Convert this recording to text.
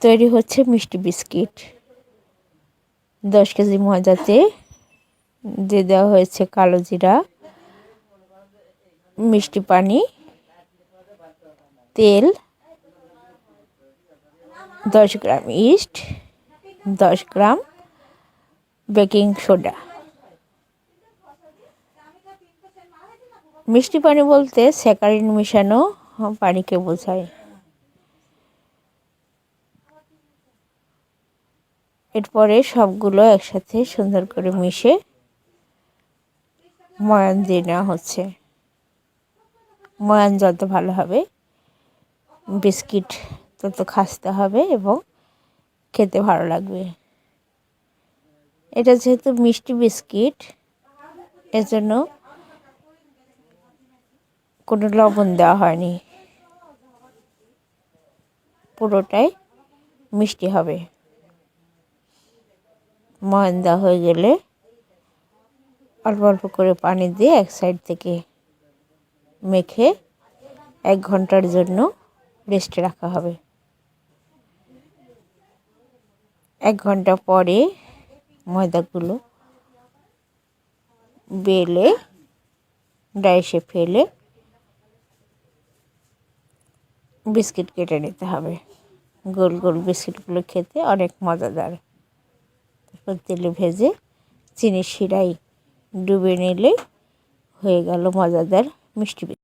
তৈরি হচ্ছে মিষ্টি বিস্কিট। 10 কেজি ময়দাতে দিয়ে দেওয়া হয়েছে কালো জিরা, মিষ্টি পানি, তেল, 10 গ্রাম ইস্ট, 10 গ্রাম বেকিং সোডা। মিষ্টি পানি বলতে স্যাকারিন মেশানো পানিকে বোঝায়। এরপরে সবগুলো একসাথে সুন্দর করে মিশে ময়ান দিয়ে নেওয়া হচ্ছে। ময়ান যত ভালো হবে বিস্কিট তত খাস্তে হবে এবং খেতে ভালো লাগবে। এটা যেহেতু মিষ্টি বিস্কিট, এজন্য কোনো লবণ দেওয়া হয়নি, পুরোটাই মিষ্টি হবে। ময়ান দেওয়া হয়ে গেলে অল্প অল্প করে পানি দিয়ে এক সাইড থেকে মেখে 1 ঘন্টার জন্য রেস্টে রাখা হবে। 1 ঘন্টা পরে ময়দাগুলো বেলে ডাইসে ফেলে বিস্কিট কেটে নিতে হবে। গোল গোল বিস্কিটগুলো খেতে অনেক মজাদার। তারপর তেলে ভেজে চিনির শিরায় ডুবে নিলে হয়ে গেল মজাদার মিষ্টি বিস্কিট।